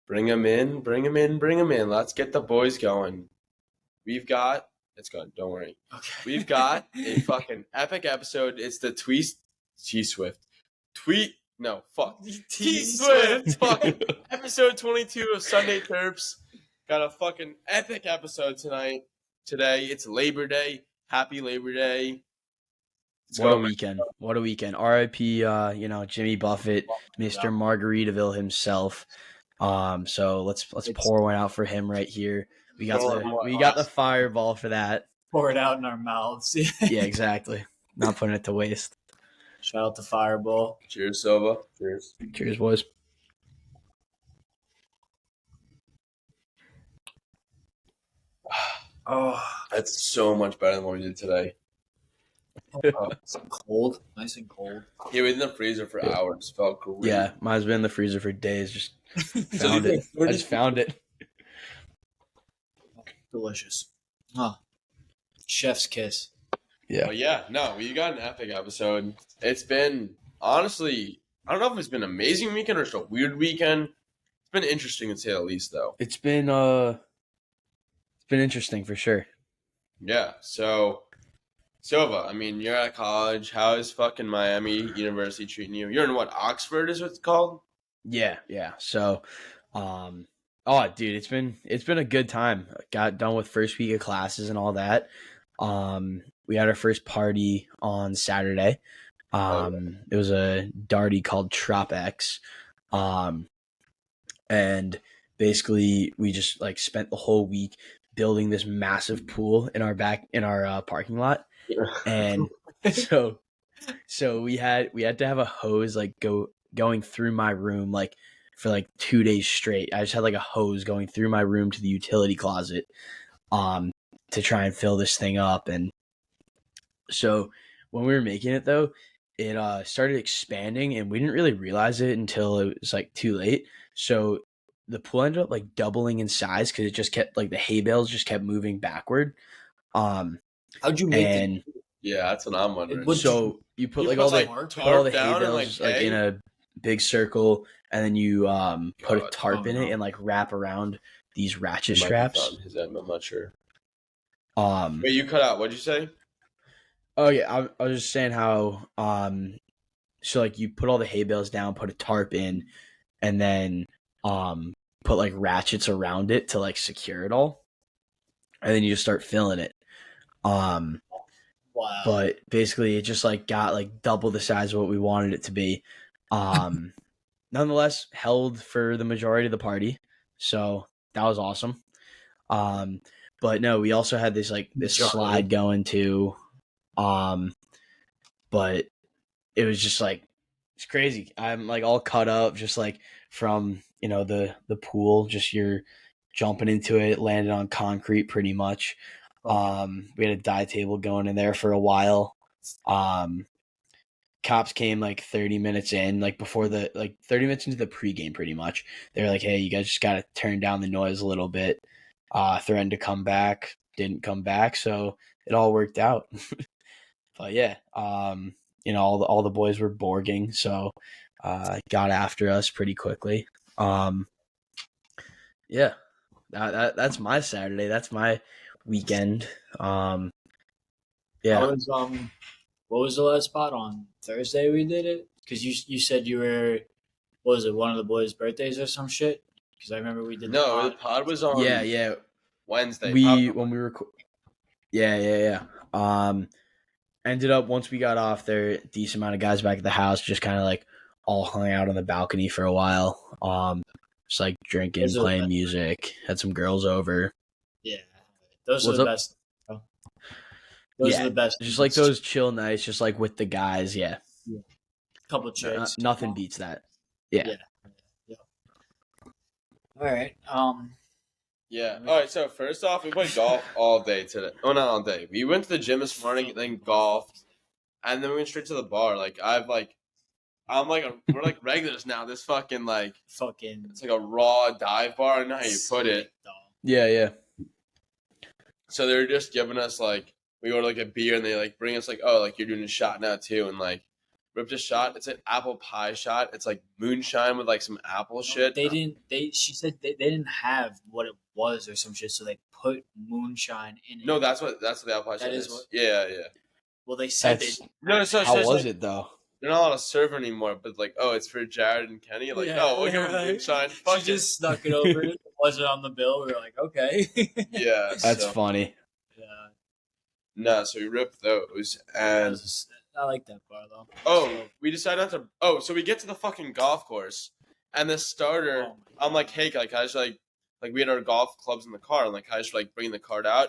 Bring them in, bring them in, bring them in. Let's get the boys going. It's good, don't worry. Okay. We've got a fucking epic episode. It's the T-Swift. T-Swift. Fucking episode 22 of Sunday Terps. Got a fucking epic episode today. It's Labor Day. Happy Labor Day. What a weekend. R.I.P. Jimmy Buffett, Mr. Margaritaville himself. So let's pour one out for him right here. We got the fireball for that. Pour it out in our mouths. Yeah, exactly. Not putting it to waste. Shout out to Fireball. Cheers, Silva. Cheers, boys. Oh, that's so much better than what we did today. It's cold, nice and cold. Yeah, we was in the freezer for hours. Felt great. Yeah, mine's been in the freezer for days. Just found it. I just found it. Delicious. Huh. Chef's kiss. Yeah. But yeah, no, we got an epic episode. It's been, honestly, I don't know if it's been an amazing weekend or just a weird weekend. It's been interesting to say the least, though. It's been interesting for sure. Yeah, so Silva, I mean, you're at college. How is fucking Miami University treating you? You're in what, Oxford is what it's called? Yeah. So, dude, it's been a good time. Got done with first week of classes and all that. We had our first party on Saturday. It was a darty called Tropex. And basically we just like spent the whole week building this massive pool in our parking lot. And so we had to have a hose like going through my room like for like 2 days straight. I just had like a hose going through my room to the utility closet to try and fill this thing up. And so when we were making it though, it started expanding and we didn't really realize it until it was like too late. So the pool ended up like doubling in size because it just kept like the hay bales just kept moving backward. How'd you make it? Yeah, that's what I'm wondering. So you put like all the hay bales like in a big circle, and then you put a tarp in it and like wrap around these ratchet straps. I'm not sure. Wait, you cut out. What'd you say? Oh yeah, I was just saying how so like you put all the hay bales down, put a tarp in, and then put like ratchets around it to like secure it all, and then you just start filling it. Wow. But basically it just like got like double the size of what we wanted it to be. Nonetheless, held for the majority of the party, so that was awesome. But no, we also had this slide going too. But it was just like, it's crazy. I'm like all cut up just like from, the pool, just you're jumping into it, landed on concrete pretty much. We had a dive table going in there for a while. Cops came like 30 minutes in, like before 30 minutes into the pregame pretty much. They're like, hey, you guys just got to turn down the noise a little bit. Threatened to come back, didn't come back. So it all worked out. But yeah, all the boys were borging, so got after us pretty quickly. Yeah, that's my Saturday. That's my weekend. Yeah. What was the last spot on Thursday we did it? Because you said you were, what was it, one of the boys' birthdays or some shit? Because I remember we did the pod was on Wednesday. Yeah. Ended up, once we got off there, a decent amount of guys back at the house just kind of like all hung out on the balcony for a while. Just like drinking, playing music, had some girls over. Yeah. Those are the best. Those are the best. Just like those chill nights, just like with the guys. Yeah. Couple chicks. Nothing beats that. Yeah. All right. Yeah. All right. So first off, we played golf all day today. Oh, not all day. We went to the gym this morning, then golfed, and then we went straight to the bar. We're like regulars now. This fucking it's like a raw dive bar. I don't know how you put it. Yeah. So they're just giving us we order like a beer, and they like bring us like, oh, like you're doing a shot now too, and like ripped a shot. It's an apple pie shot. It's like moonshine with like some apple shit. They didn't. She said they didn't have what it was or some shit, so they put moonshine in it. No, that's what the apple pie shot is. What. Yeah. Well, they said That's- they. No, so How it's was like, it though? they're not allowed to serve anymore, but like, oh, it's for Jared and Kenny. Like, oh, we'll give them moonshine. Fuck She just snuck it over. It wasn't on the bill. We were like, okay. Yeah, That's so, funny. Yeah. no. So we ripped those, and I like that bar though. oh, we decided not to. Oh, so we get to the fucking golf course, and the starter, I'm like, hey, like I just like we had our golf clubs in the car, and like I just like bring the cart out.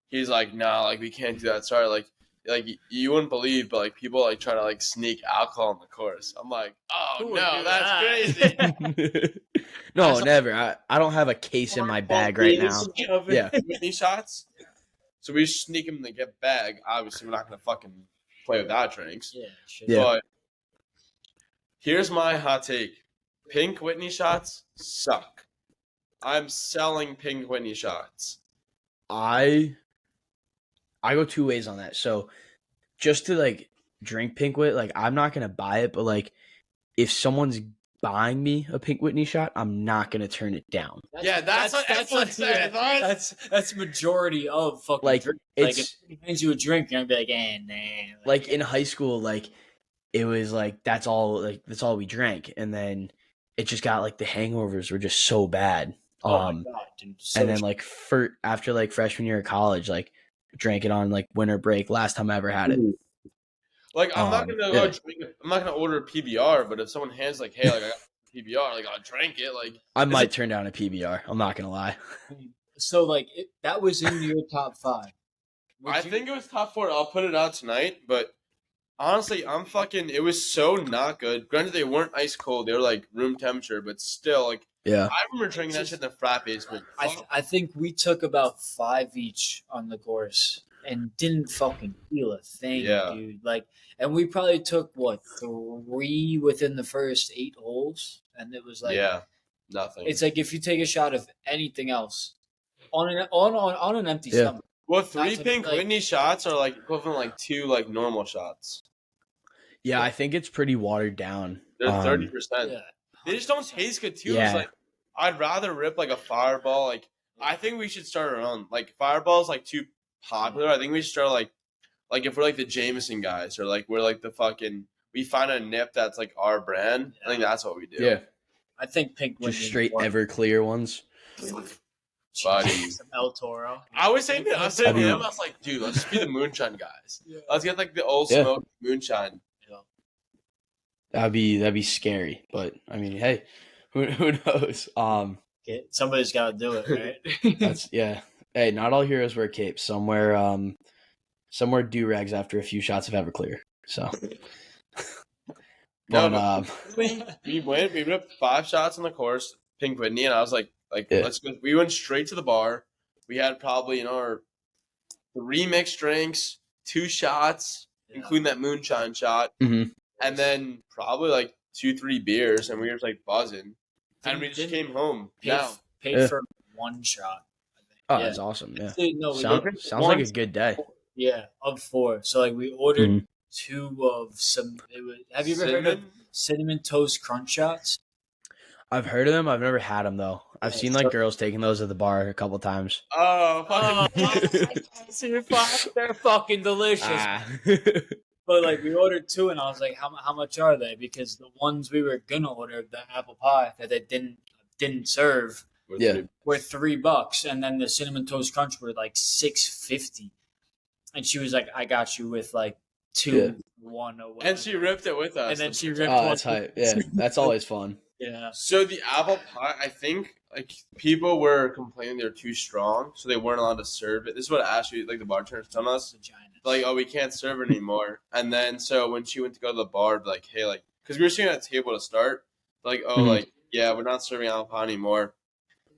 He's like, nah, like we can't do that. Sorry, like you wouldn't believe, but like people like try to like sneak alcohol on the course. I'm like, oh Who would no, do that's that? crazy. No, never. I don't have a case in my bag right now. Yeah. Whitney shots. So we just sneak them in the get bag. Obviously, we're not gonna fucking play without drinks. Yeah. Shit. Yeah. But here's my hot take: pink Whitney shots suck. I'm selling pink Whitney shots. I go two ways on that. So just to like drink Pink Whit, like I'm not gonna buy it, but like if someone's buying me a Pink Whitney shot, I'm not gonna turn it down. That's what everyone says, right? That's majority of fucking Like drink. Like it's if he hands you a drink, you're gonna be like, nah. like in high school, like it was like that's all we drank, and then it just got like the hangovers were just so bad. Oh my God, dude. So And then like after like freshman year of college, like drank it on like winter break. Last time I ever had it. Like I'm not gonna yeah. go drink it. I'm not gonna order a PBR, but if someone hands like, hey, like I got a PBR, like I'll drink it. Like I might turn down a PBR. I'm not gonna lie. So like that was in your top 5. I think it was top 4. I'll put it out tonight, but honestly, it was so not good. Granted, they weren't ice cold; they were like room temperature, but still, like Yeah. I remember drinking that shit in the frat basement. I think we took about 5 each on the course and didn't fucking feel a thing, Yeah. dude. Like, and we probably took 3 within the first 8 holes, and it was like, yeah, nothing. it's like if you take a shot of anything else on an empty Yeah. stomach. Well, 3 That's pink like- Whitney shots are like equivalent like 2 like normal shots. Yeah, I think it's pretty watered down. They're 30%. Yeah, They just don't taste good too. Yeah. It's like I'd rather rip like a Fireball. Like I think we should start our own. Like Fireball's like too popular. I think we should start like if we're like the Jameson guys or like we're like the fucking we find a nip that's like our brand. I think that's what we do. Yeah, I think Pink just Whitney straight won. Everclear ones. Buddy. Some El Toro. I was saying to I mean- him, I was like, dude, let's just be the moonshine guys. Yeah. Let's get like the old Yeah. smoke moonshine. That'd be scary, but I mean, hey, who knows? Okay, somebody's got to do it, right? That's yeah. Hey, not all heroes wear capes. Some wear do rags after a few shots of Everclear. So, No, but we ripped 5 shots on the course, Pink Whitney, and I was like Yeah. let's go. We went straight to the bar. We had probably our 3 mixed drinks, 2 shots, including that moonshine shot, Mhm. and then probably like 2-3 beers, and we were just like buzzing, and we just came home. Paid Yeah. for 1 shot. I think. oh, Yeah. that's awesome. Yeah, No, we sounds did like a one- good day. Yeah, of 4. So like we ordered Mhm. 2 of some. Have you ever heard of cinnamon toast crunch shots? I've heard of them. I've never had them though. I've Yeah, seen like so- girls taking those at the bar a couple times. Oh, They're fucking delicious. Ah. But like we ordered 2, and I was like, how much are they? Because the ones we were gonna order, the apple pie that they didn't serve, Yeah. were $3, and then the cinnamon toast crunch were like $6.50. And she was like, "I got you with like 2, Yeah. 1 or whatever." and she ripped it with us. And then she ripped Oh, one. that's hype. Yeah, that's always fun. Yeah. So the apple pie, I think, like people were complaining they're too strong, so they weren't allowed to serve it. This is what Ashley, like the bartender's telling us, Vagina. like, oh, we can't serve it anymore. And then so when she went to go to the bar, like, hey, like, because we were sitting at a table to start, like, oh, Mhm. like, yeah, we're not serving apple pie anymore.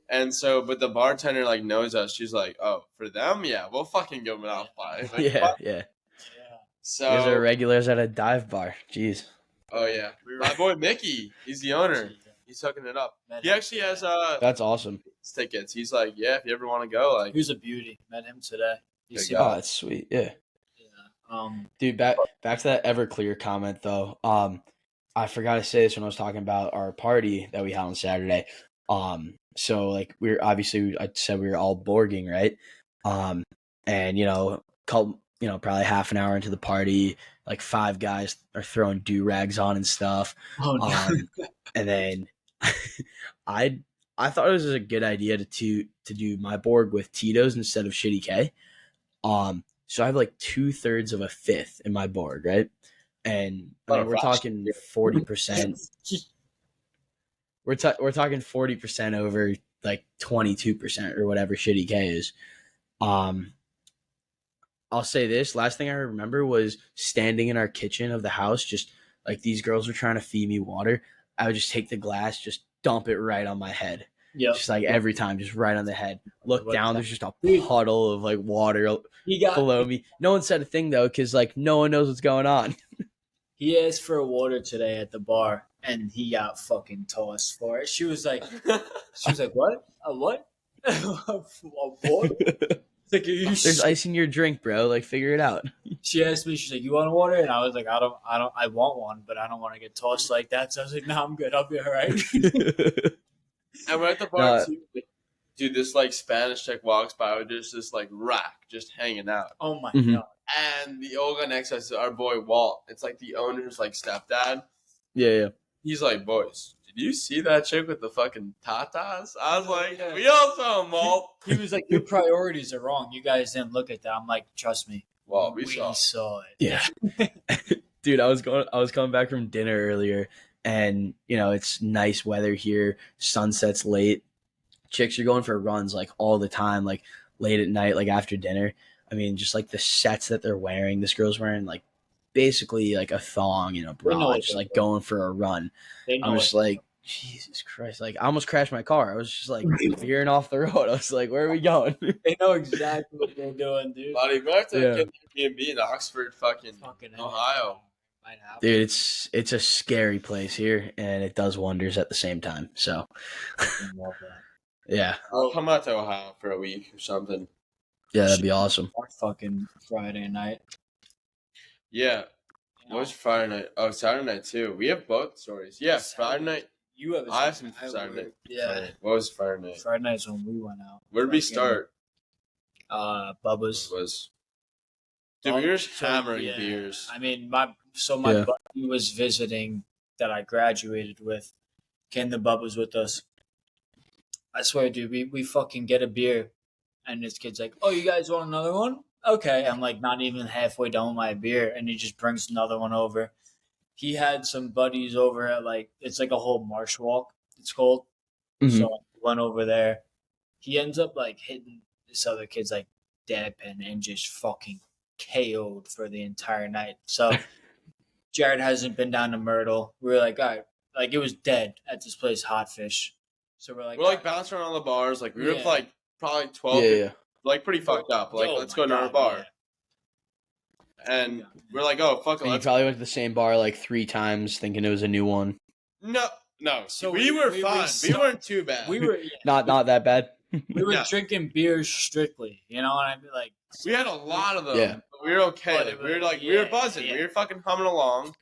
And so, but the bartender like knows us. She's like, oh, for them, yeah, we'll fucking give them an apple pie. Like, Yeah, fuck. yeah. Yeah. So, You guys are regulars at a dive bar. Jeez. oh yeah, my boy Mickey, he's the owner. He's hooking it up. Met He him. actually has That's awesome. tickets. He's like, yeah, if you ever want to go, like, He was a beauty. Met him today. You Good see guy. Oh, that's sweet. Yeah. Yeah. Dude, back to that Everclear comment though. I forgot to say this when I was talking about our party that we had on Saturday. So like we're obviously I said we were all borging, right? And probably half an hour into the party, like 5 guys are throwing do-rags on and stuff. Oh no. And then I thought it was a good idea to do my Borg with Tito's instead of Shitty K. So I have like 2/3 of a fifth in my Borg, right? And I mean, we're talking 40%. We're talking 40% over like 22% or whatever Shitty K is. I'll say this. Last thing I remember was standing in our kitchen of the house, just like these girls were trying to feed me water. I would just take the glass, just dump it right on my head. Yeah. Just like every time, just right on the head. Look What down, the- there's just a puddle of like water below me. No one said a thing though, because like no one knows what's going on. He asked for a water today at the bar, and he got fucking tossed for it. She was like, what? A what? A water? Like, are you There's ice in your drink, bro. Like, figure it out. She asked me, she's like, you want a water? And I was like, I want one, but I don't want to get tossed like that. So I was like, no, I'm good. I'll be all right. And we're at the bar too. Dude, this like Spanish chick walks by with just this like rack just hanging out. Oh my Mhm. God. And the old guy next to us is our boy Walt. It's like the owner's like stepdad. Yeah. He's like, boys, did you see that chick with the fucking tatas? I was like, we all saw him, Walt. He was like, your priorities are wrong. You guys didn't look at that. I'm like, trust me. Well, we saw it. Yeah. Dude, I was coming back from dinner earlier, and it's nice weather here. Sunset's late. Chicks are going for runs like all the time, like late at night, like after dinner. I mean, just like the sets that they're wearing. This girl's wearing like basically like a thong and a bra, just like going for a run. I'm just like, Jesus Christ! Like I almost crashed my car. I was just like veering off the road. I was like, where are we going? They know exactly what they're doing, dude. Buddy, we have to Yeah. get Airbnb in Oxford, fucking Ohio. Might happen. Dude, it's a scary place here, and it does wonders at the same time. So, Fucking love that. yeah, I'll come out to Ohio for a week or something. yeah, that'd be awesome. Our fucking Friday night. Yeah. You know, What was Friday night? Oh, Saturday night too. We have both stories. Yeah, Friday night. you have a I have some I Saturday would. night. Yeah. What was Friday night? Friday night's when we went out. Where did we Fucking, start? Bubba's. Was dude, we were just So, hammering yeah. beers. I mean, my Yeah. buddy was visiting that I graduated with. Came to Bubba's with us. I swear, dude, we fucking get a beer, and this kid's like, "Oh, you guys want another one?" Okay, I'm like not even halfway done with my beer, and he just brings another one over. He had some buddies over at like it's like a whole marsh walk. It's called. Mhm. So I went over there. He ends up like hitting this other kid's like dad pen and just fucking KO'd for the entire night. So Jared hasn't been down to Myrtle. We were like, all right, like it was dead at this place, Hot Fish. So we're like, We're like bouncing around the bars. Like we were Yeah. like probably 12, Yeah. like pretty fucked up. Like oh let's my go to another God, bar. yeah. And we're like, oh fuck it, And you let's probably went to the same bar like 3 times, thinking it was a new one. no. So we were we fine. We weren't too bad. We were Not that bad. we were Yeah. drinking beers strictly. You know what I mean? Like We had a lot of them. Yeah. But we were okay. But Like, it we were was- like we were yeah, buzzing. yeah. We were fucking humming along,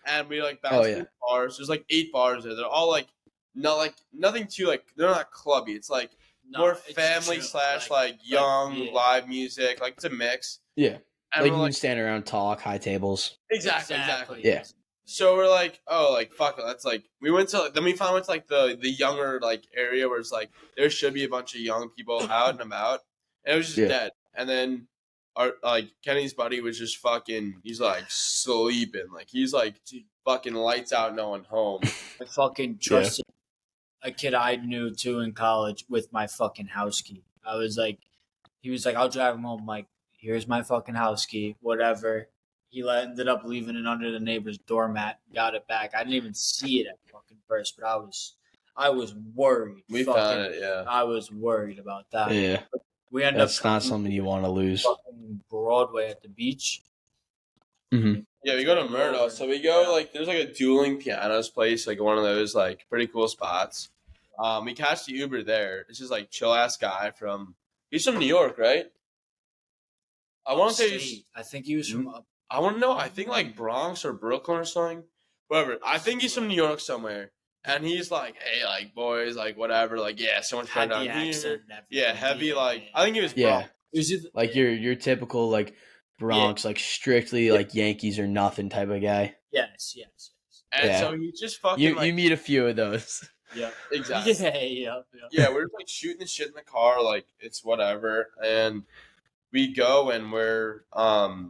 and we like bounced yeah. through bars. There's like 8 bars there. They're all like not like nothing too like they're not clubby. It's like no, more it's family chill. slash like young yeah. live music. Like it's a mix. Yeah. And Like we're you like can stand around, talk, high tables. exactly. Yeah. So we're like, oh, like fuck it. That's like we went to. Then we finally went to like the younger like area where it's like there should be a bunch of young people out and about, and it was just Yeah. dead. And then our like Kenny's buddy was just fucking. He's like sleeping. Like he's like fucking lights out, no one home. I fucking trusted a kid I knew too in college with my fucking house key. I was like, he was like, I'll drive him home. I'm like, here's my fucking house key, whatever. He ended up leaving it under the neighbor's doormat, got it back. I didn't even see it at fucking first, but I was worried. We fucking, found it. Yeah. I was worried about that. Yeah. We ended up That's not something you want to lose. fucking Broadway at the beach. Mm-hmm. Yeah, we go to Myrtle. So we go like there's like a dueling pianos place, like one of those like pretty cool spots. We catch the Uber there. It's just like chill ass guy he's from New York, right? I want to say he's Upstate. I think he was from I want to know. I think like Bronx or Brooklyn or something. Whatever. I think he's from New York somewhere, and he's like, "Hey, like boys, like whatever, like yeah, so much fun Had down the here." accent and Yeah, everything. heavy. Like I think he was Yeah. Bronx. Was it Like your typical like Bronx, like strictly like Yankees or nothing type of guy. Yes. And Yeah. so he just fucking You like meet a few of those. Yeah. exactly. Yeah. Yeah, we're like shooting the shit in the car, like it's whatever, and we go and we're what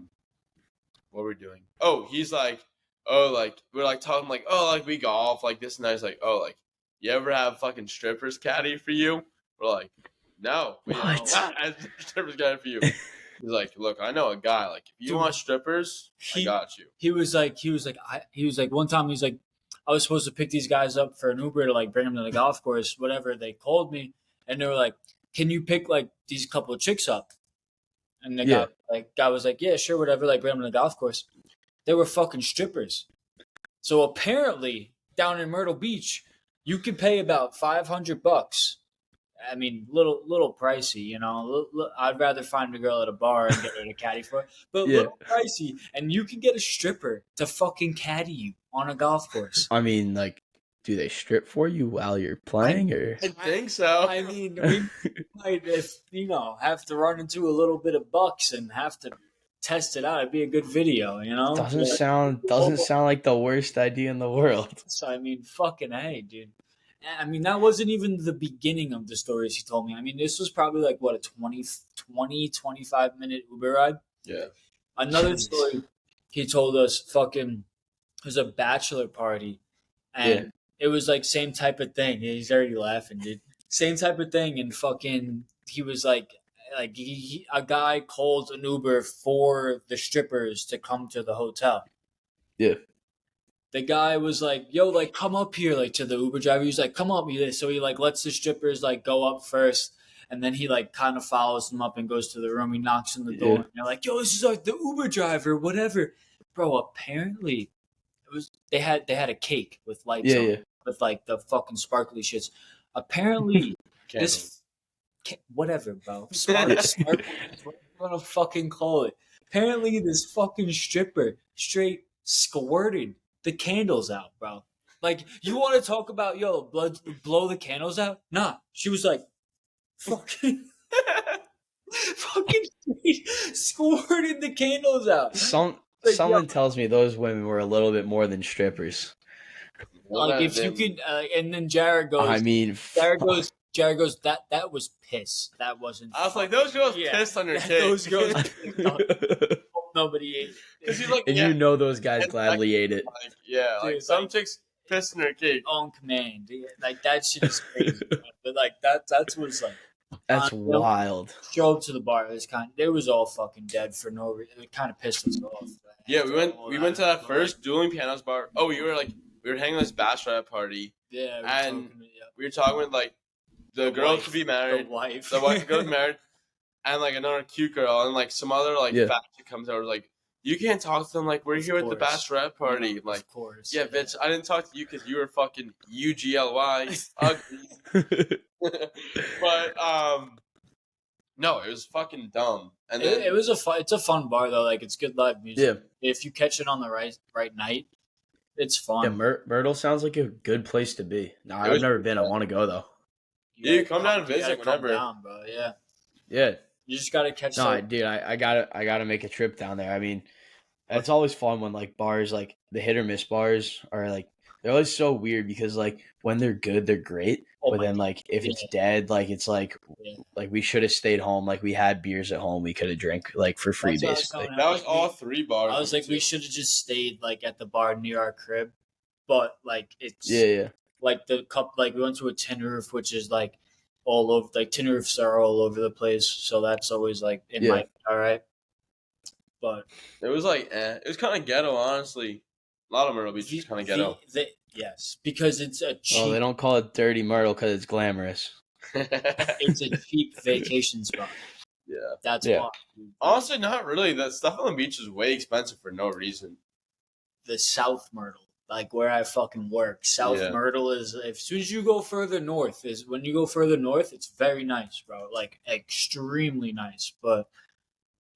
we're doing. Oh, he's like, oh, like we're like talking like, oh, like we golf, like this and that. He's like, oh, like you ever have fucking strippers caddy for you? We're like, no, we What? don't have strippers caddy for you. He's like, look, I know a guy. Like if you Dude, want strippers, I got you. He was like one time he was like, I was supposed to pick these guys up for an Uber to like bring them to the golf course, whatever. They called me and they were like, can you pick like these couple of chicks up? And the guy was like, yeah, sure, whatever. Like bring them to the golf course. They were fucking strippers. So apparently down in Myrtle Beach, you could pay about $500. I mean, little pricey, you know. I'd rather find a girl at a bar and get her to caddy for it, but little pricey. And you can get a stripper to fucking caddy you on a golf course. I mean, like, do they strip for you while you're playing, or? I think so. I mean, we might, if have to run into a little bit of bucks and have to test it out. It'd be a good video, you know. Doesn't sound like the worst idea in the world. So I mean, fucking hey, dude. I mean, that wasn't even the beginning of the stories he told me. I mean, this was probably like, what, a 25-minute Uber ride? Yeah. Another story he told us, fucking, it was a bachelor party. And it was like same type of thing. He's already laughing, dude. Same type of thing. And fucking, he was like a guy called an Uber for the strippers to come to the hotel. Yeah. The guy was like, yo, like, come up here, like, to the Uber driver. He was like, come up here. So he, like, lets the strippers, like, go up first. And then he, like, kind of follows them up and goes to the room. He knocks on the door. And they're like, yo, this is, like, the Uber driver, whatever. Bro, apparently, they had a cake with lights on it, with, like, the fucking sparkly shits. Apparently, whatever, bro. Sparkly, what you want to fucking call it. Apparently, this fucking stripper straight squirted the candles out, bro. Like, you want to talk about, blow the candles out? Nah. She was like, fucking squirted the candles out. Someone tells me those women were a little bit more than strippers. Like, if you could, and then Jared goes, I mean, Jared goes, that was piss. That wasn't. I was like, those girls pissed on your cake. Those girls pissed on. Nobody ate it. Like, and those guys gladly ate it. Like, yeah, like, dude, some chicks pissed in their cake on command. Like, that shit is crazy. But like that's what's like. That's wild. Show up to the bar. They was all fucking dead for no reason. It kind of pissed us off. Yeah, we went to that first dueling pianos bar. Oh, we were hanging at this bachelorette party. Yeah, we were talking with like the girl to be married, the wife girl married, and like another cute girl, and like some other like fat chick comes over like, you can't talk to them, like we're here at the bachelorette party. Yeah, like, of course. Yeah, bitch, I didn't talk to you because you were fucking UGLY ugly. But no, it was fucking dumb. And then it was it's a fun bar though. Like, it's good live music. Yeah, if you catch it on the right night, it's fun. Yeah, Myrtle sounds like a good place to be. No, I've never been. I want to go though. You come down and visit whenever. Come down, bro. Yeah. Yeah. You just gotta catch. No, dude, I gotta make a trip down there. I mean, it's always fun when like bars, like the hit or miss bars, are like they're always so weird because like when they're good, they're great. But then like if it's dead, like it's like we should have stayed home. Like we had beers at home, we could have drank like for free basically. That was all three bars. I was like, we should have just stayed like at the bar near our crib, but like it's like the cup. Like we went to a tin roof, which is like all over. Like tin roofs are all over the place, so that's always like it might be all right. But it was like it was kind of ghetto, honestly. A lot of Myrtle Beach is kind of ghetto. Yes, because it's a cheap. Oh, they don't call it Dirty Myrtle because it's glamorous. It's a cheap vacation spot. Yeah, that's why. Honestly, not really. That stuff on the beach is way expensive for no reason. The South Myrtle, like where I fucking work, South Myrtle is. As soon as you go further north, when you go further north, it's very nice, bro. Like extremely nice. But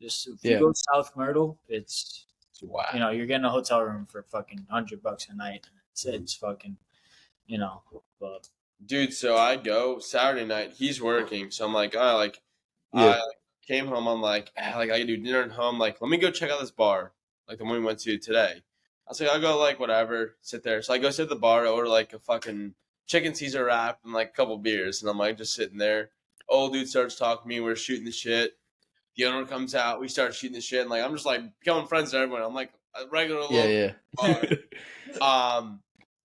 just if you go South Myrtle, it's Wow. You know, you're getting a hotel room for fucking $100 a night. It's fucking, you know, but Dude, so I go Saturday night. He's working, so I'm like, oh, like, Yeah. I came home. I'm like, like I can do dinner at home. Like, let me go check out this bar, like the one we went to today. I was like, I'll go like whatever, sit there. So I go sit at the bar, order like a fucking chicken Caesar wrap and like a couple beers, and I'm like just sitting there. Old dude starts talking to me. We're shooting the shit. The owner comes out. We start shooting the shit, and like I'm just like becoming friends with everyone. I'm like a regular local bar.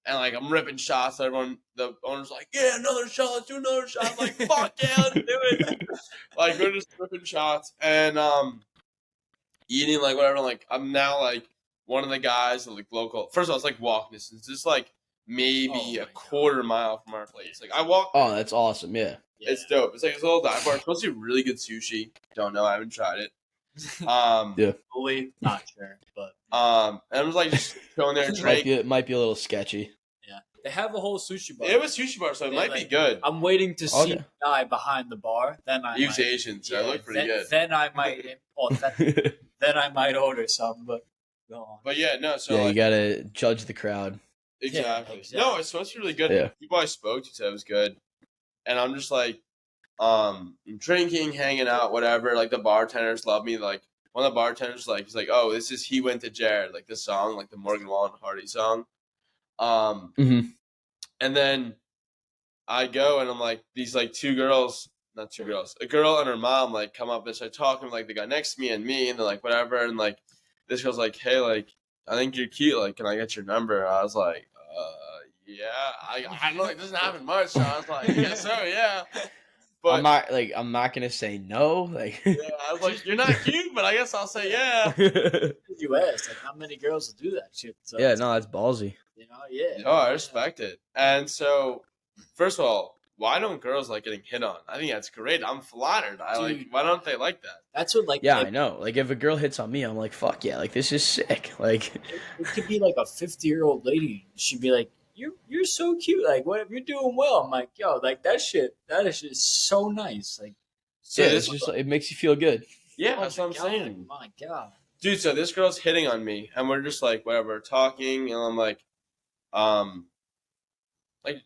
And like I'm ripping shots. Everyone, the owner's like, "Yeah, another shot. Let's do another shot." I'm like, "Fuck yeah, let's do it!" Like we're just ripping shots and eating like whatever. Like I'm now like one of the guys like local. First of all, it's like walking distance. It's just like maybe a quarter mile from our place. Like I walk. Oh, that's awesome. Yeah. It's dope. It's like this little dive bar. It's supposed to be really good sushi. Don't know. I haven't tried it. Yeah. fully not sure, but And I was like just going there. Might be a little sketchy. yeah, they have a whole sushi bar. It was sushi bar, so it might be good. I'm waiting to see Okay. the guy behind the bar. Then I He was might, Asian, so it looked pretty good. Then I might, then I might order some. But go on. But yeah, no. So Yeah, like, you gotta judge the crowd. exactly. exactly. No, it's supposed to be really good. Yeah. People I spoke to said it was good, and I'm just like, drinking, hanging out, whatever. Like the bartenders love me. Like one of the bartenders, like he's like, "Oh, this is He Went to Jared," like this song, like the Morgan Wallen Hardy song. Mhm. And then I go and I'm like, these like two girls, not two girls, a girl and her mom like come up and start talking like the guy next to me, and they're like whatever, and like this girl's like, "Hey, like I think you're cute. Like, can I get your number?" I was like, yeah. I know it doesn't happen much. So I was like, yeah, so yeah. But I'm not gonna say no. Like yeah, I was like, you're not cute, but I guess I'll say yeah. You asked, like, how many girls will do that shit? So Yeah, no, that's ballsy. you know, yeah. Oh, I respect it. And so, first of all, why don't girls like getting hit on? I think that's great. I'm flattered. Dude. Why don't they like that? That's what like. Yeah, I know. Like if a girl hits on me, I'm like, fuck yeah, like this is sick. Like It could be like a 50-year-old lady. She'd be like, "You're so cute. Like, what? You're doing well." I'm like, "Yo, like that shit is so nice." Like, So yeah, this it's just it makes you feel good. yeah, oh that's my what I'm God, saying. My God. Dude, so this girl's hitting on me, and we're just like whatever talking, and I'm like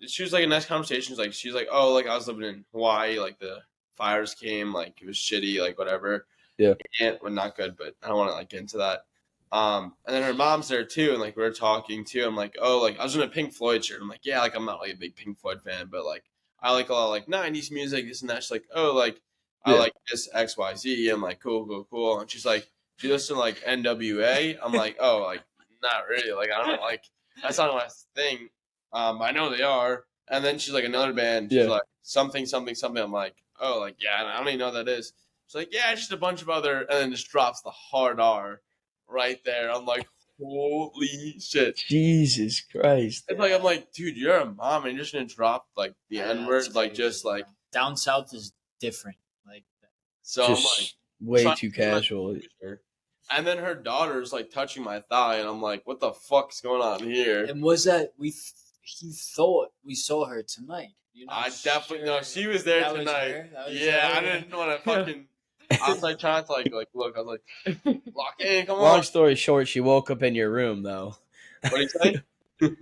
she was like a nice conversation. She's like, oh, like I was living in Hawaii, like the fires came, like it was shitty, like whatever. Yeah. Well, not good, but I don't want to like get into that. And then her mom's there too, and like we were talking too. I'm like, oh, like I was in a Pink Floyd shirt. I'm like, yeah, like I'm not like a big Pink Floyd fan, but like I like a lot of like '90s music, this and that. She's like, oh, like I Yeah. like this XYZ. I'm like, cool. And she's like, do you listen to like NWA? I'm like, oh, like not really. Like I don't like that's not my thing. I know they are. And then she's like another band. She's Yeah. like something. I'm like, oh, like yeah, I don't even know what that is. She's like, yeah, just a bunch of other, and then just drops the hard R right there. I'm like, holy shit. Jesus Christ. It's like I'm like, dude, you're a mom, and you're just gonna drop like the N word, That's like crazy, just like down south is different. Like, so. I'm like, Just way trying too to be my casual. sister. And then her daughter's like touching my thigh, and I'm like, what the fuck's going on here? and was that he thought we saw her tonight? You know, I definitely no. She was there That was tonight. her? That was Yeah, her? I didn't want to fucking. I was like trying to like look. I was like, lock in, come on. Long story short, she woke up in your room though. What do you say?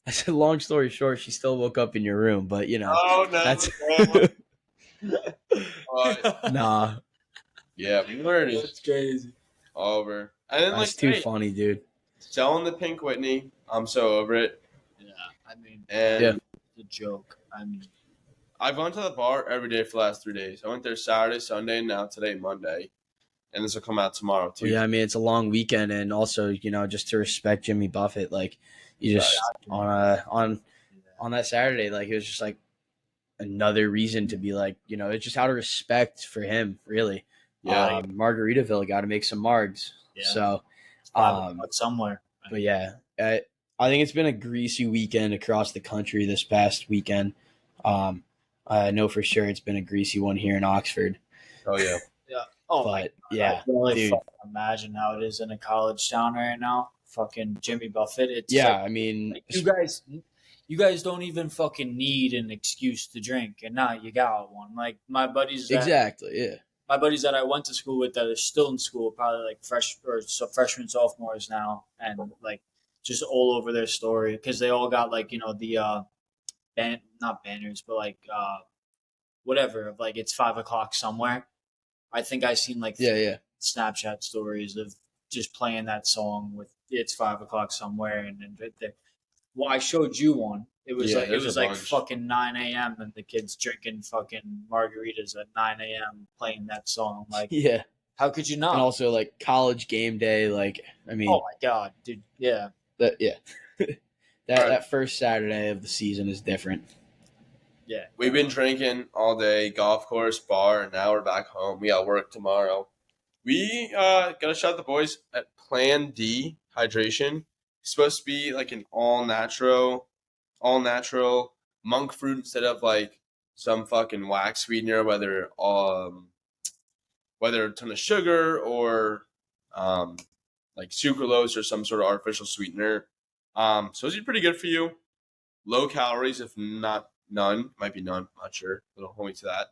I said, long story short, she still woke up in your room, but you know, Oh no, that's nah. Yeah, we learned it That's crazy. over. And then That's like, too hey, funny, dude. selling the Pink Whitney. I'm so over it. Yeah, I mean, And Yeah. the joke. I mean, I've gone to the bar every day for the last 3 days. I went there Saturday, Sunday, and now today, Monday. And this will come out tomorrow too. Well, yeah, I mean it's a long weekend, and also you know just to respect Jimmy Buffett, like you just on that Saturday, like it was just like another reason to be like you know it's just out of respect for him, really. Yeah. Margaritaville got to make some margs. Yeah. So, $5 somewhere. but yeah, I think it's been a greasy weekend across the country this past weekend. I know for sure it's been a greasy one here in Oxford. Oh yeah. Oh, But yeah, I can only dude. fucking imagine how it is in a college town right now. Fucking Jimmy Buffett. It's Yeah, like, I mean, you guys don't even fucking need an excuse to drink, and now you got one. Like my buddies, exactly. Yeah. my buddies that I went to school with that are still in school, probably like freshmen, sophomores now, and like just all over their story because they all got like the not banners, but like whatever of like it's 5 o'clock somewhere. I think I seen like Yeah. Snapchat stories of just playing that song with it's 5 o'clock somewhere, and then right there. Well, I showed you one. It was Yeah, like there's a bunch. fucking 9 a.m. and the kids drinking fucking margaritas at 9 a.m. playing that song. Like, Yeah. how could you not? And also like college game day, like I mean Oh my god, dude! Yeah, that yeah. that Alright. that first Saturday of the season is different. yeah. We've been drinking all day, golf course, bar, and now we're back home. We got work tomorrow. We gotta shout out the boys at Plan D Hydration. It's supposed to be like an all natural monk fruit instead of like some fucking wax sweetener, whether a ton of sugar or like sucralose or some sort of artificial sweetener. So it's pretty good for you. Low calories, if not none. Might be none. I'm not sure. Don't hold me to that.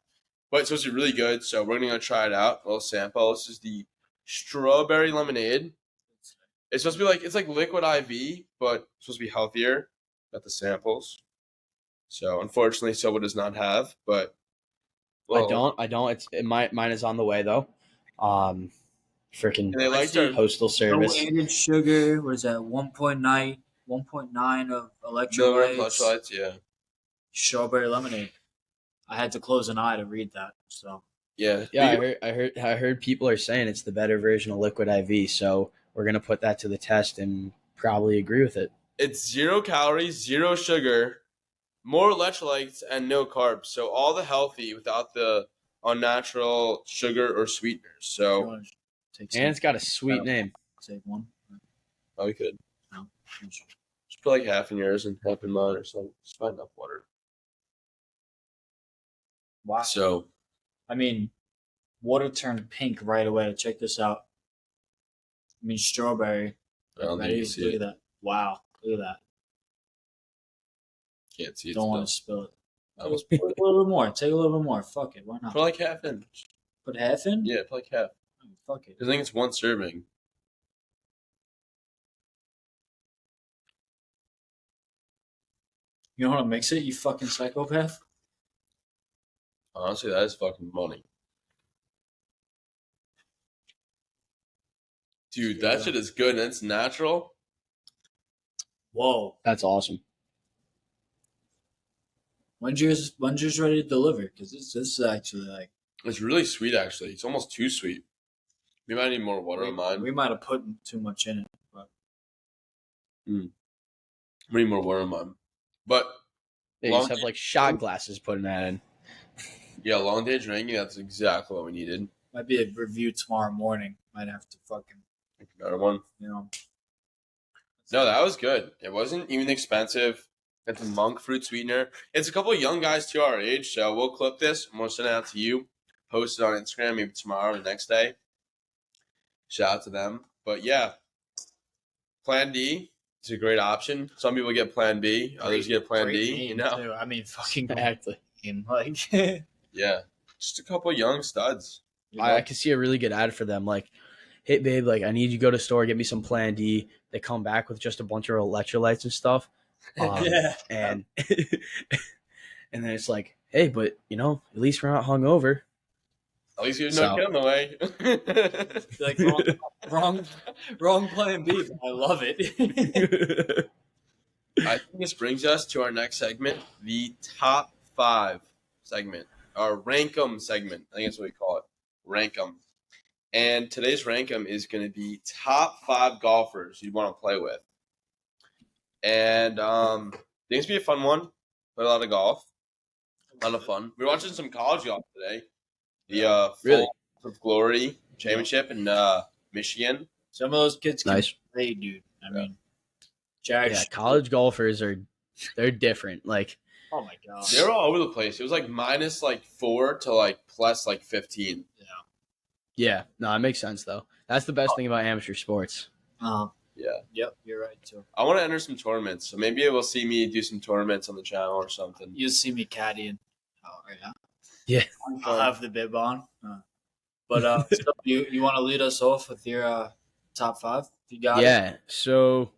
But it's supposed to be really good. So we're gonna try it out. A little sample. This is the strawberry lemonade. It's supposed to be like it's like liquid IV, but it's supposed to be healthier. Got the samples. So unfortunately, Soba does not have. But I don't. Mine is on the way though. Freaking And they liked see. our postal No service. added sugar. What is that? 1.9 of milligram electrolytes. electrolytes. Yeah. Strawberry lemonade. I had to close an eye to read that. So Yeah. Yeah, I heard people are saying it's the better version of liquid IV, so we're gonna put that to the test and probably agree with it. It's 0 calories, 0 sugar, more electrolytes, and no carbs. So all the healthy without the unnatural sugar or sweeteners. if you So want to take some, And it's got a sweet name. take one. oh, we could No. just put like half in yours and half in mine or something. Just find enough water. Wow. So I mean, water turned pink right away. Check this out. I mean, strawberry. I don't think Ready? you can see Look it. at that. Wow. Look at that. Can't see it. Don't want Still. to spill it. I almost Take poured a little bit more. Take a little bit more. Fuck it. Why not? Put like half in. Put half in? Yeah, put like half. Oh, fuck it. I think it's one serving. You know how to mix it, you fucking psychopath? Honestly, that is fucking money. Dude, that shit is good and it's natural. Whoa. That's awesome. When's yours ready to deliver? Because this is actually like It's really sweet, actually. It's almost too sweet. We might need more water on mine. we might have put too much in it. But We need more water on mine. But They Long just have like shot glasses putting that in. yeah, long day drinking, that's exactly what we needed. might be a review tomorrow morning. Might have to fucking, Another one. you know. No, that was good. It wasn't even expensive. Got the monk fruit sweetener. It's a couple of young guys to our age, so we'll clip this and we'll send it out to you. Post it on Instagram maybe tomorrow or the next day. Shout out to them. But yeah, Plan D is a great option. Some people get Plan B, others get Plan Great D. name, You know, too. I mean, fucking Exactly. name, like. yeah, just a couple of young studs. I could see a really good ad for them. Like, hey babe, like I need you to go to store, get me some Plan D. They come back with just a bunch of electrolytes and stuff. Yeah. And and then it's like, hey, but you know, at least we're not hungover. At least there's So- no kid on the way. Like wrong plan B, but I love it. I think this brings us to our next segment, the top 5 segment, our Rankum segment. I think that's what we call it, Rankum. And today's Rankum is going to be top 5 golfers you'd want to play with. And I think it's going to be a fun one. Play a lot of golf. A lot of fun. We were watching some college golf today. The Really? Full of Glory Championship in Michigan. Some of those kids can Nice. play, dude. I mean, Jared. Yeah, college golfers they're different. Like, Oh my god. They were all over the place. It was like minus like 4 to like plus like 15. yeah, no, it makes sense though. That's the best thing about amateur sports. Yeah. Yep, you're right too. I want to enter some tournaments, so maybe we'll see me do some tournaments on the channel or something. You'll see me caddying. Oh yeah. Yeah. I'll have the bib on. But so you want to lead us off with your top five? You got it. Yeah. So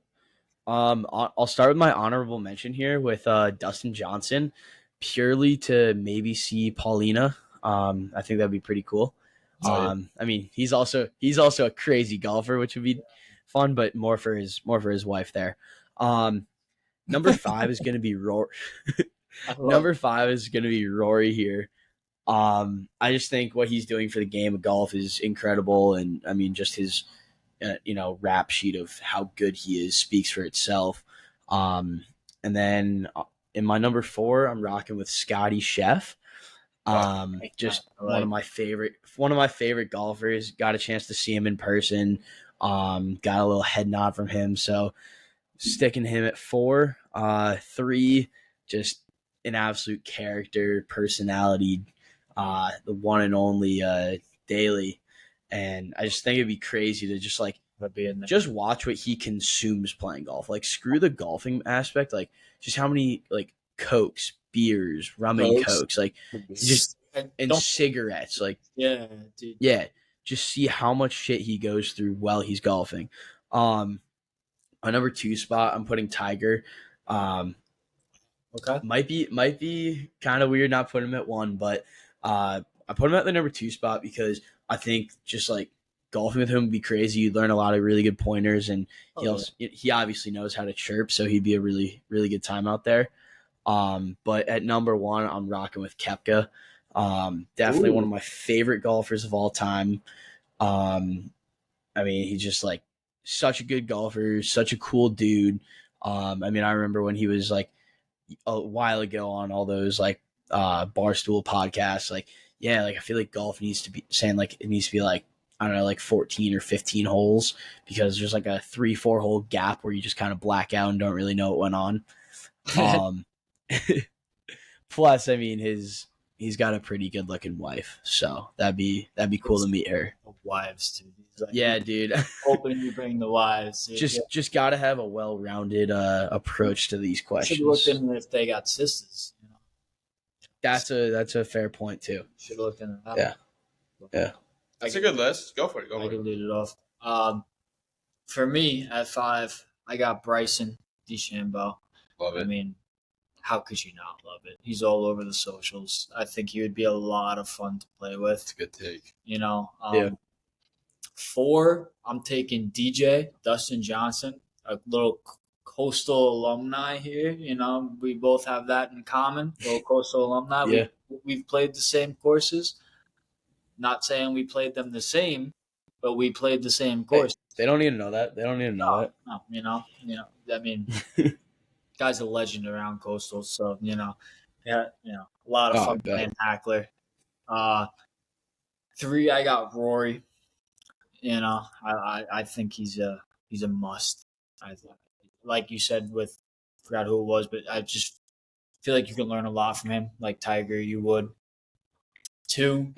I'll start with my honorable mention here with Dustin Johnson, purely to maybe see Paulina. I think that'd be pretty cool. I mean, he's also a crazy golfer, which would be fun, but more for his wife there. Number 5 is going to be Rory. Number 5 is going to be Rory here. I just think what he's doing for the game of golf is incredible, and I mean, just his rap sheet of how good he is speaks for itself. And then in my number 4, I'm rocking with Scotty Chef. Just one of my favorite golfers. Got a chance to see him in person. Got a little head nod from him, so sticking him at 4. 3, just an absolute character, personality, the one and only Daly. And I just think it'd be crazy to just watch what he consumes playing golf. Like, screw the golfing aspect. Like, just how many Cokes, beers, rum and Cokes, just and cigarettes. Yeah, dude. Yeah, just see how much shit he goes through while he's golfing. My number 2 spot, I'm putting Tiger. Okay. Might be kind of weird not putting him at 1, but I put him at the number 2 spot because I think just golfing with him would be crazy. You'd learn a lot of really good pointers, and he obviously knows how to chirp, so he'd be a really, really good time out there. But at number 1, I'm rocking with Koepka. Definitely one of my favorite golfers of all time. I mean, he's just such a good golfer, such a cool dude. I mean, I remember when he was a while ago on all those Barstool podcasts, I feel like golf needs to be saying it needs to be I don't know, 14 or 15 holes, because there's a 3-4 hole gap where you just kind of black out and don't really know what went on. Plus, I mean, he's got a pretty good looking wife, so that'd be cool to meet her. Wives, dude. Yeah, dude. Hoping you bring the wives. Dude. Just gotta have a well-rounded approach to these questions. Should look into if they got sisters. That's a fair point too. Should look into that. Yeah. That's a good list. Go for it. I can lead it off. For me, at 5, I got Bryson DeChambeau. Love it. I mean, how could you not love it? He's all over the socials. I think he would be a lot of fun to play with. It's a good take. 4, I'm taking DJ, Dustin Johnson, a little Coastal alumni here. We both have that in common, little Coastal alumni. Yeah. We've played the same courses. Not saying we played them the same, but we played the same course. They don't need to know that. No, I mean, guy's a legend around Coastal, so a lot of fun playing Hackler. 3, I got Rory. I think he's a must. Like you said, forgot who it was, but I just feel like you can learn a lot from him, like Tiger you would. 2,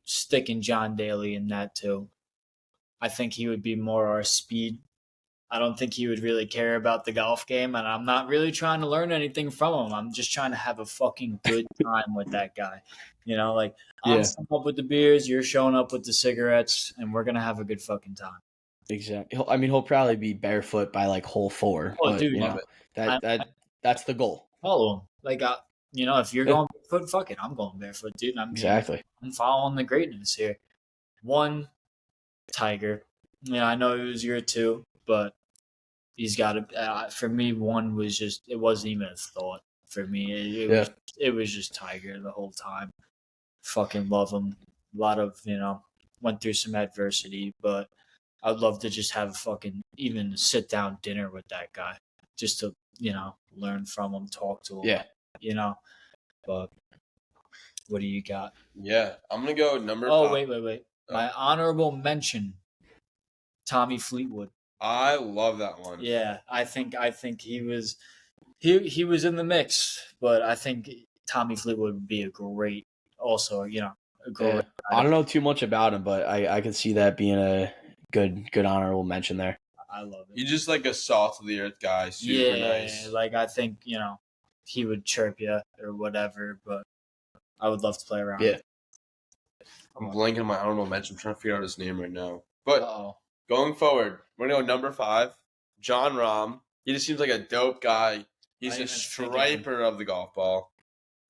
sticking John Daly in that too. I think he would be more our speed. I don't think he would really care about the golf game, and I'm not really trying to learn anything from him. I'm just trying to have a fucking good time with that guy. I'm showing up with the beers, you're showing up with the cigarettes, and we're gonna have a good fucking time. Exactly. I mean, he'll probably be barefoot by hole 4. Oh, but, dude, that's the goal. Follow him. If you're going barefoot, fuck it, I'm going barefoot, dude. Exactly. I'm following the greatness here. 1, Tiger. I know it was your 2, but he's got to. For me, 1 was just. It wasn't even a thought for me. It was just Tiger the whole time. Fucking love him. A lot of went through some adversity, but I'd love to just have a fucking even sit down dinner with that guy, just to learn from him, talk to him. Yeah. But what do you got? Yeah, I'm gonna go number 5. Oh, wait. My honorable mention, Tommy Fleetwood. I love that one. Yeah, I think he was in the mix, but I think Tommy Fleetwood would be a great, also a great. I don't know too much about him, but I could see that being a good honorable mention there. I love it. You're just a salt of the earth guy, super nice. I think he would chirp you or whatever, but I would love to play around. Yeah. I'm blanking on my honorable mention. I'm trying to figure out his name right now. But Uh-oh. going forward, we're gonna go number 5, John Rahm. He just seems like a dope guy. He's I a even think of him. striper of the golf ball.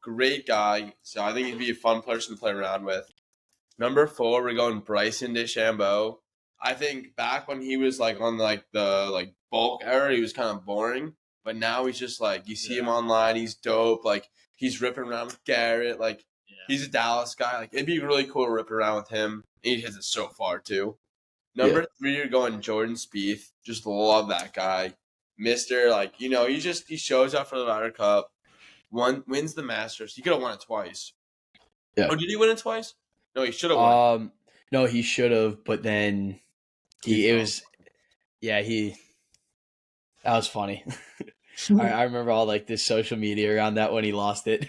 Great guy. So I think he'd be a fun person to play around with. Number 4, we're going Bryson DeChambeau. I think back when he was like on like the like bulk era, he was kind of boring. But now he's just like you see him online. He's dope. Like he's ripping around with Garrett. Like he's a Dallas guy. Like it'd be really cool to rip around with him. He hits it so far too. Number 3, you're going Jordan Spieth. Just love that guy, Mister. Like he shows up for the Ryder Cup. Wins the Masters. He could have won it twice. Yeah. Oh, did he win it twice? No, he should have won. No, he should have, but then that was funny. I remember all like this social media around that when he lost it.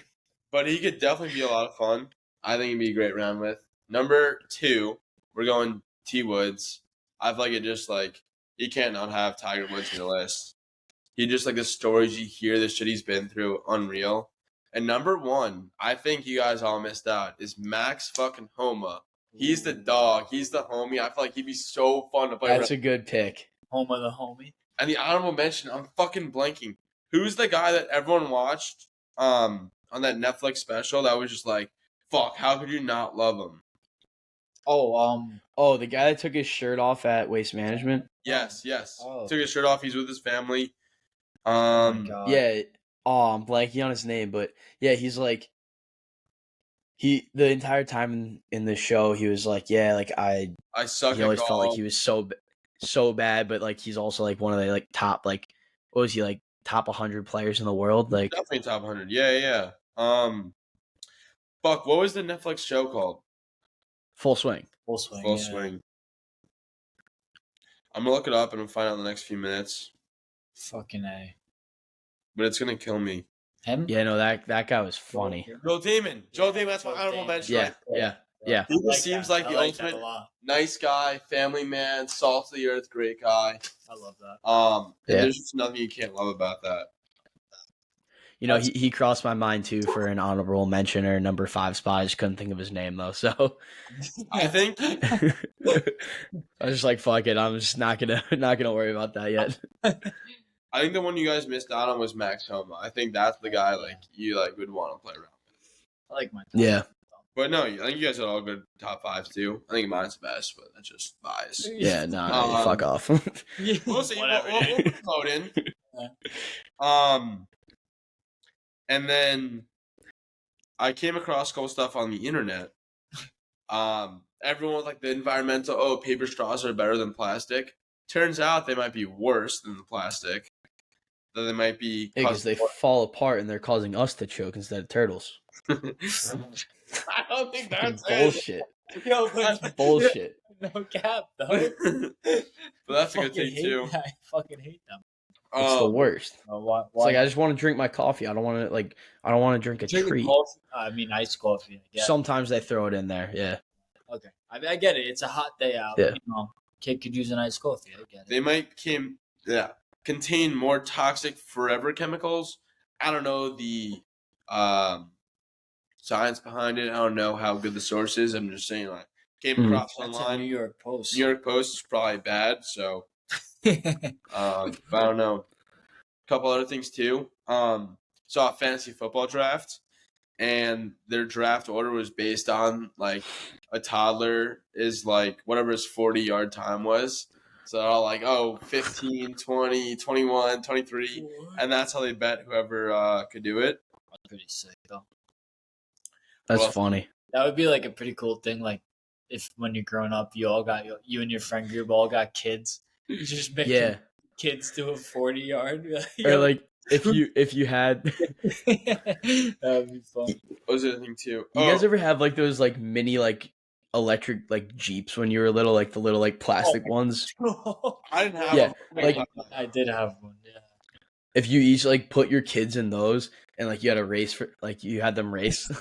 But he could definitely be a lot of fun. I think he'd be a great round with. Number 2, we're going T Woods. I feel like it just like you can't not have Tiger Woods on your list. He just like the stories you hear, the shit he's been through, unreal. And number 1, I think you guys all missed out, is Max fucking Homa. He's the dog. He's the homie. I feel like he'd be so fun to play with. That's a good pick. Homa the homie. And the honorable mention, I'm fucking blanking. Who's the guy that everyone watched on that Netflix special that was just like, fuck, how could you not love him? Oh, the guy that took his shirt off at Waste Management? Yes. Oh. Took his shirt off. He's with his family. Oh my God. Yeah. Oh, I'm blanking on his name, but yeah, he's like the entire time in the show he was like, yeah, like I suck. He always felt like he was so bad, but like he's also like one of the like top like what was he like top 100 players in the world? Like definitely top 100. Yeah. Fuck, what was the Netflix show called? Full Swing. Full Swing. Full Swing. I'm gonna look it up and we'll find out in the next few minutes. Fucking A. But it's gonna kill me. Him? Yeah, no, that guy was funny. Joel Damon. That's my honorable mention. Yeah. He just seems like the ultimate nice guy, family man, salt of the earth, great guy. I love that. There's just nothing you can't love about that. He crossed my mind too for an honorable mention or number 5 spot. I just couldn't think of his name though. So I think I was just like, fuck it. I'm just not gonna worry about that yet. I think the one you guys missed out on was Max Homa. I think that's the guy like you like would want to play around with. I like my top. Yeah. But no, I think you guys had all good top 5s too. I think mine's the best, but that's just bias. Yeah, nah, fuck off. We'll see. We'll float in. And then I came across cool stuff on the internet. Everyone was like the environmental, paper straws are better than plastic. Turns out they might be worse than the plastic. That they might be because they fall apart and they're causing us to choke instead of turtles. I don't think that's bullshit. Yo, that's bullshit. No cap, though. But that's a good thing too. I fucking hate them. It's the worst. Why? It's like I just want to drink my coffee. I don't want to drink a treat. Coffee? I mean, iced coffee. Sometimes they throw it in there. Yeah. Okay. I mean, I get it. It's a hot day out. Yeah. Kid could use an iced coffee. I get it. They might contain more toxic forever chemicals. I don't know the science behind it. I don't know how good the source is. I'm just saying, like, came across online. New York Post. New York Post is probably bad, so but I don't know. A couple other things too. Saw a fantasy football draft, and their draft order was based on like a toddler is like whatever his 40-yard time was. So they're all like, 15, 20, 21, 23. And that's how they bet whoever could do it. That's pretty sick, though. That's funny. That would be like a pretty cool thing. Like if when you're growing up, you and your friend group all got kids. You just make kids do a 40-yard. Or like if you had that would be fun. What was the other thing too? You guys ever have like those like mini like electric like Jeeps when you were little, like the little like plastic ones? I didn't have like I did have one. Yeah. If you each like put your kids in those and like you had a race for like you had them race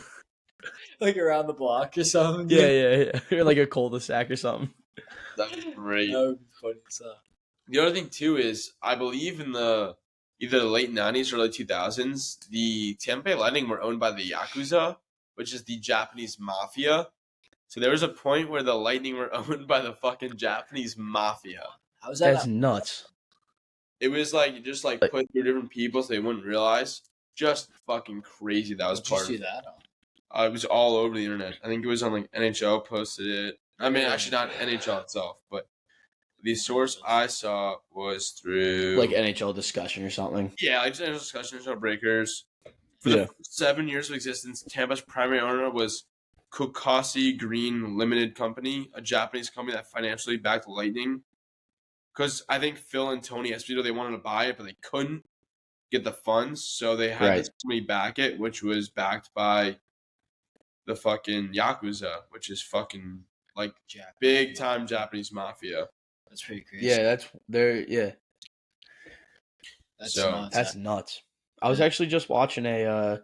like around the block or something. Yeah. Or like a cul-de-sac or something. That'd be great. That would be funny. So. The other thing too is I believe in either the late 90s or early 2000s, the Tampa Bay Lightning were owned by the Yakuza, which is the Japanese mafia. So there was a point where the Lightning were owned by the fucking Japanese mafia. How is that? That's nuts. It was like just like put through different people so they wouldn't realize. Just fucking crazy. That was Did part you see of that? it. It was all over the internet. I think it was on like NHL posted it. I mean, actually not NHL itself, but the source I saw was through Like NHL discussion or something. Yeah, like NHL discussion, NHL breakers. For the 7 years of existence, Tampa's primary owner was Kokasi Green Limited Company, a Japanese company that financially backed Lightning. Because I think Phil and Tony Esposito, they wanted to buy it, but they couldn't get the funds, so they had this company back it, which was backed by the fucking Yakuza, which is fucking like big time Japanese mafia. That's pretty crazy. Yeah, that's there. Yeah, that's nuts. I was actually just watching a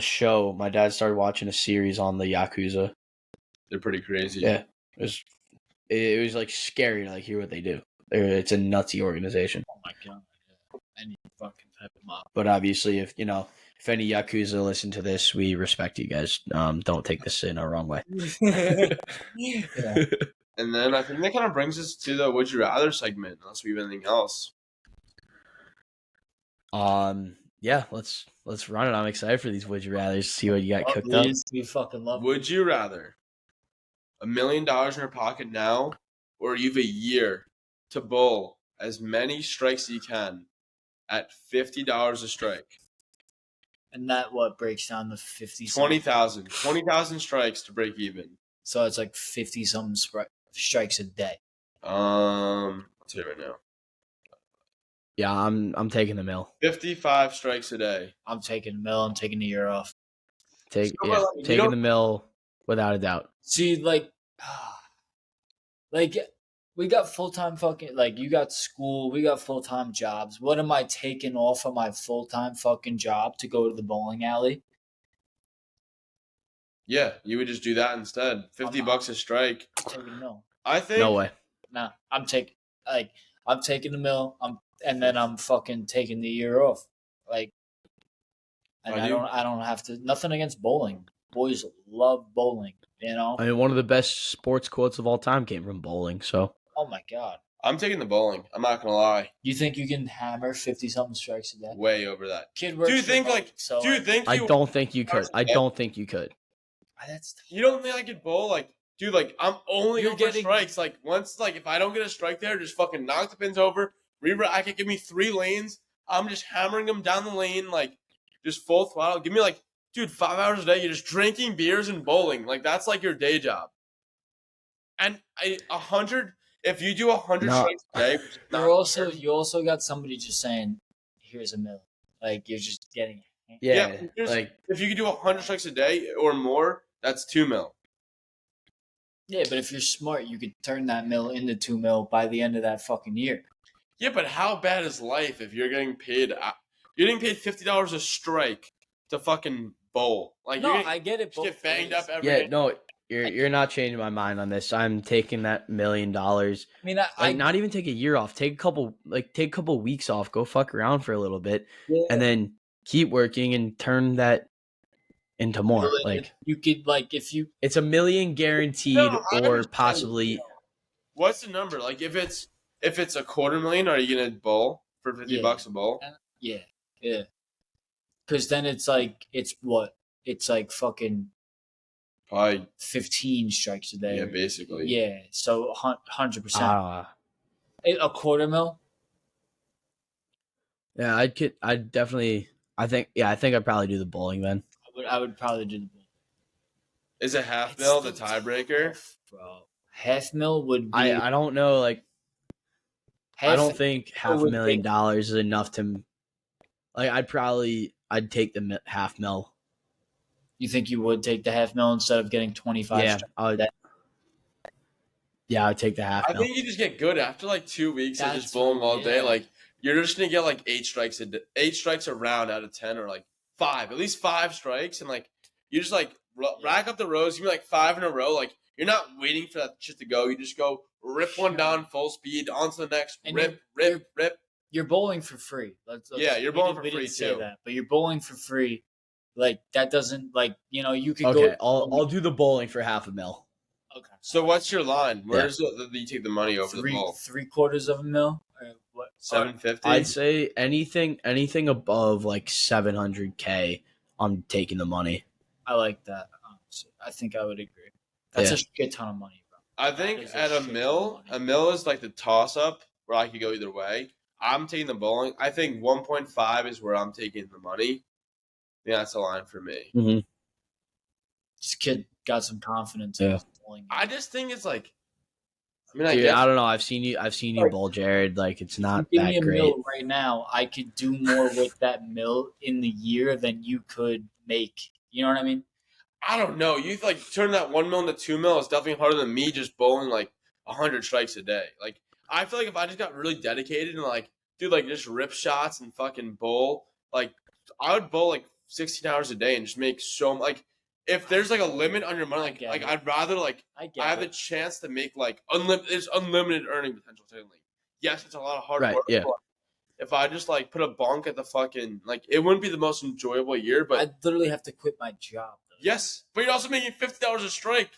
show. My dad started watching a series on the Yakuza. They're pretty crazy. Yeah, it was like scary to like hear what they do. It's a nutsy organization. Oh my god, any fucking type of mob. But obviously, if any Yakuza listen to this, we respect you guys. Don't take this in a wrong way. Yeah. And then I think that kind of brings us to the Would You Rather segment, unless we have anything else. Yeah, let's run it. I'm excited for these Would You Rathers. See what you got cooked up. We fucking love. Would you rather $1 million in your pocket now, or you have a year to bowl as many strikes as you can at $50 a strike? And that what breaks down to 50. 20,000 strikes to break even. So it's like 50 something strikes a day. I'll tell you right now. Yeah, I'm taking the mill. 55 strikes a day. I'm taking the mill. I'm taking the year off. Taking the mill without a doubt. See, like we got full-time fucking, like, you got school, we got full-time jobs. What am I taking off of my full-time fucking job to go to the bowling alley? Yeah, you would just do that instead. $50 a strike. I'm taking the mill. I think. No way. Nah, I'm taking the mill. And then I'm fucking taking the year off. Like, and I don't have to. Nothing against bowling. Boys love bowling. You know. I mean, one of the best sports quotes of all time came from bowling. So. Oh my god. I'm taking the bowling. I'm not gonna lie. You think you can hammer 50 something strikes a day? Way over that. Kid works. Do you think like? So do you think? I don't think you could. I don't think you could. That's. You don't think I could bowl? Like, dude, like I'm only You're over getting strikes. Like once, like if I don't get a strike there, just fucking knock the pins over. I could give me 3 lanes. I'm just hammering them down the lane, like just full throttle. Give me like, dude, 5 hours a day. You're just drinking beers and bowling. Like that's like your day job. And 100. If you do 100 strikes a day, you also got somebody just saying, "Here's a mill." Like you're just getting. Yeah, like if you could do 100 strikes a day or more, that's 2 mil. Yeah, but if you're smart, you could turn that mill into 2 mil by the end of that fucking year. Yeah, but how bad is life if you're getting paid? You're getting paid $50 a strike to fucking bowl. Like, no, I get it. Just get banged up every day. No, you're not changing my mind on this. I'm taking that $1 million. I mean, not even take a year off. Take a couple weeks off. Go fuck around for a little bit, and then keep working and turn that into more. Like you could, like, if you, it's $1 million guaranteed, or possibly. What's the number? Like, if it's $250,000, are you gonna bowl for $50 a bowl? Yeah. Because then it's like fucking probably 15 strikes a day. Yeah, basically. Yeah, so 100%. A $250,000. Yeah, I'd definitely. I think I'd probably do the bowling then. I would probably do the bowling. Is a half mil the tiebreaker? Bro, $500,000 would be. I don't know. Like, I don't think $500,000 is enough to. Like, I'd take the $500,000. You think you would take the $500,000 instead of getting 25? Yeah, I'd take the $500,000. I think you just get good after like 2 weeks of just bowling all day. Like, you're just gonna get like 8 strikes a round out of 10, or like 5, at least 5 strikes, and like you just like rack up the rows. You be like 5 in a row. Like, you're not waiting for that shit to go. You just go rip one down full speed onto the next. And rip. You're bowling for free. You're bowling for free too. But you're bowling for free. Like, that doesn't, like, you could go. Okay, I'll do the bowling for $500,000. Okay. So what's your line? Where's the you take the money over the ball? $0.75 $1 or what? $750. I'd say anything above like 700K, I'm taking the money. I like that. Honestly. I think I would agree. That's a shit ton of money, bro. I think at a mil is like the toss up where I could go either way. I'm taking the bowling. I think 1.5 is where I'm taking the money. Yeah, that's the line for me. Mm-hmm. This kid got some confidence. Yeah. In his bowling. I just think it's like. I mean, Dude, I guess I don't know. I've seen you bowl, Jared. Like it's not give that me a great. mil right now. I could do more with that mil in the year than you could make. You know what I mean? I don't know. You like turn that 1 mil into 2 mil is definitely harder than me just bowling like 100 strikes a day. Like I feel like if I just got really dedicated and like dude like just rip shots and fucking bowl, like I would bowl like 16 hours a day and just make so like if there's like a limit on your money, like I'd rather like I have the chance to make like there's unlimited earning potential technically. Yes, it's a lot of hard work. Yeah. But if I just like put a bonk at the fucking like it wouldn't be the most enjoyable year, but I'd literally have to quit my job. Though. Yes, but you're also making $50 a strike.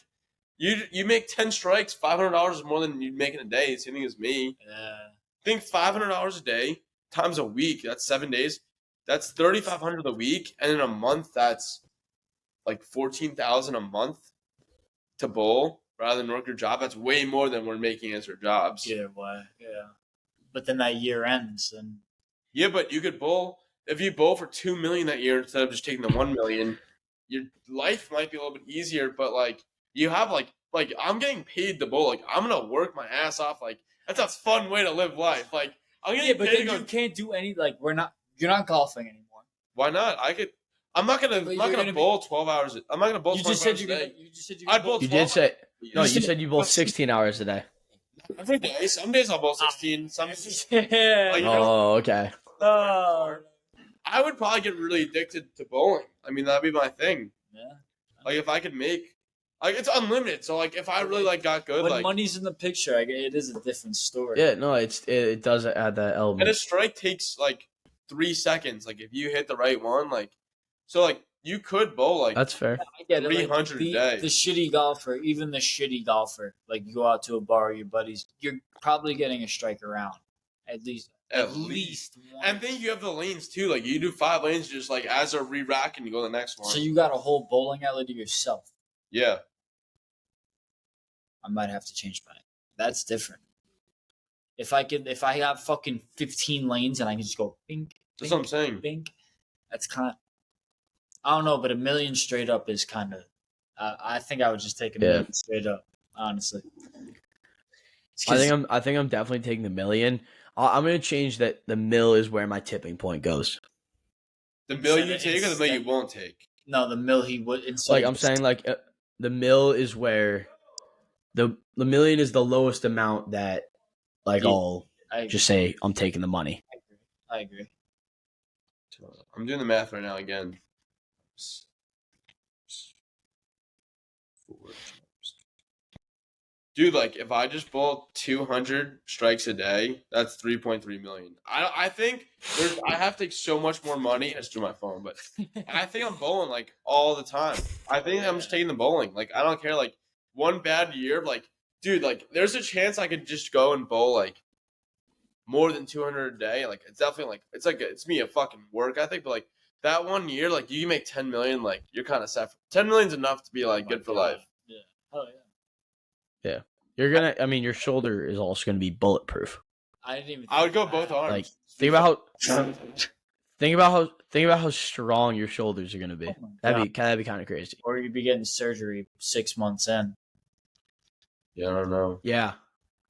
You make 10 strikes, $500 is more than you make in a day. Same thing as me. Yeah. Think $500 a day times a week. That's 7 days. That's $3,500 a week, and in a month, that's like $14,000 a month to bowl rather than work your job. That's way more than we're making as our jobs. Either way, yeah. But then that year ends, and yeah, but you could bowl if you bowl for $2 million that year instead of just taking the $1 million. Your life might be a little bit easier, but like you have like I'm getting paid to bowl. Like I'm gonna work my ass off. Like that's a fun way to live life. Like I'm getting but paid then you can't do any like you're not golfing anymore. Why not? I'm not gonna bowl 12 hours. I'm not gonna bowl. You just said you're gonna. You just said you're gonna. You did say no. You said you bowl 16 hours a day. Every day. Some days I'll bowl 16. Some days. Yeah. Like, oh, okay. Oh. I would probably get really addicted to bowling. I mean, that'd be my thing. Yeah. Like if I could make, like it's unlimited. So like if I really like got good, when like money's in the picture, it is a different story. Yeah, no, it does add that element. And a strike takes like 3 seconds. Like if you hit the right one, like so like you could bowl like that's fair. I get it. 300 a day. The shitty golfer, even the shitty golfer, like you go out to a bar with your buddies, you're probably getting a strike around at least. At least one. And then you have the lanes too. Like you do 5 lanes, just like as they're re-racking, you go to the next one. So you got a whole bowling alley to yourself. Yeah. I might have to change mine. That's different. If I have fucking 15 lanes and I can just go bink, That's what I'm saying. Bink, that's kind of. I don't know, but $1 million straight up is kind of. I think I would just take $1 million straight up. Honestly. I think I'm definitely taking the $1 million. I'm gonna change that. The mil is where my tipping point goes. The mill you take or the mill you won't take? No, the mill he would. Like I'm saying, like the mil is where the $1 million is the lowest amount that like I'll just say I'm taking the money. I agree. I'm doing the math right now again. 4 Dude, like if I just bowl 200 strikes a day, that's 3.3 million. I think I have to take so much more money. It's through my phone, but I think I'm bowling like all the time. I think I'm just taking the bowling. Like I don't care. Like one bad year, like dude, like there's a chance I could just go and bowl like more than 200 a day. Like it's definitely like it's me a fucking work ethic, but like that 1 year, like you make 10 million, like you're kind of set. 10 million's enough to be like good for life. Yeah. Oh yeah. Yeah. You're gonna. I mean, your shoulder is also gonna be bulletproof. I didn't even. I would go both arms. Like think about how strong your shoulders are gonna be. Oh That'd be kind of crazy. Or you'd be getting surgery 6 months in. Yeah, I don't know. Yeah,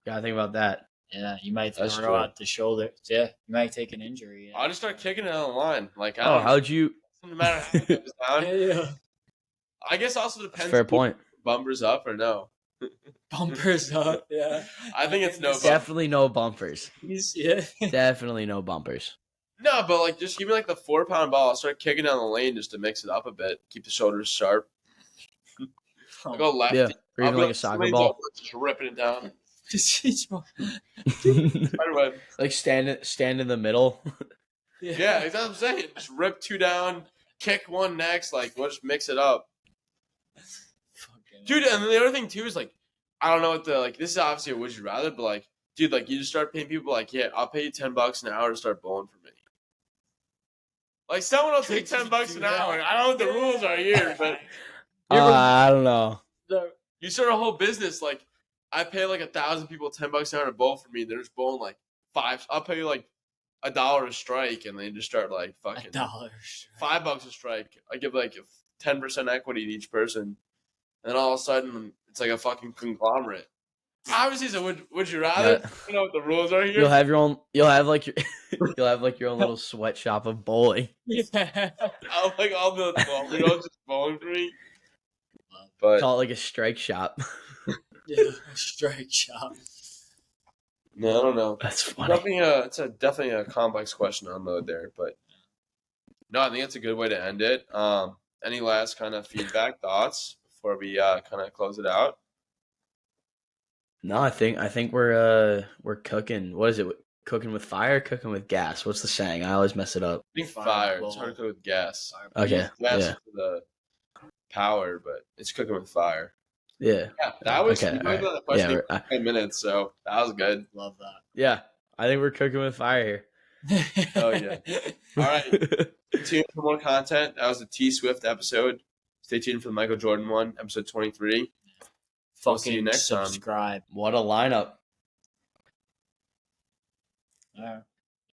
gotta think about that. Yeah, you might That's throw true. out the shoulder. Yeah, you might take an injury. Yeah. I'll just start kicking it on the line. Like, Oh, how'd you? no matter how it goes down. Yeah. I guess also depends. Fair point. Bumpers up or no? Bumpers up. Yeah. I think it's no bumpers. Definitely no bumpers. Yeah. Definitely no bumpers. No, but like just give me like the 4-pound ball. I'll start kicking down the lane just to mix it up a bit. Keep the shoulders sharp. I'll go lefty. Yeah, or I'll even be like a soccer lanes ball. up, just ripping it down. Yeah. Spiderweb. Like stand in the middle. Yeah, that's what I'm saying. Just rip 2 down, kick 1 next. Like we'll just mix it up. Fucking Dude, and then the other thing too is like, I don't know what the like. This is obviously a would you rather, but like, dude, like you just start paying people like, yeah, I'll pay you $10 an hour to start bowling for me. Like someone will take $10 an hour. I don't know what the rules are here, but I don't know. you start a whole business. Like, I pay like 1,000 people $10 an hour to bowl for me. They're just bowling like five. I'll pay you like $1 a strike, and they just start like fucking $1. $5 a strike. I give like 10% equity to each person, and then all of a sudden it's like a fucking conglomerate. Obviously, so would you rather? Yeah. You know what the rules are here. You'll have your own. You'll have like your. You'll have like your own little sweatshop of bowling. I'll be like, you're all just bowling for me. But Call it like a strike shop. Yeah, strike shop. no, I don't know. That's funny. Definitely a complex question to unload there, but no, I think that's a good way to end it. Any last kind of feedback, thoughts before we kind of close it out? No, I think we're cooking. What is it? Cooking with fire, cooking with gas. What's the saying? I always mess it up. I think Fire fire. bowl. It's hard to cook with gas. Okay. Gas Yeah. for the power, but it's cooking with fire. Yeah. Yeah, that was Okay, we went all about the question Yeah, in 10 minutes, so that was good. Love that. Yeah. I think we're cooking with fire Oh, yeah. All right. Stay tuned for more content. That was the T Swift episode. Stay tuned for the Michael Jordan one, episode 23. We'll see you Fucking next time. subscribe. What a lineup. All right.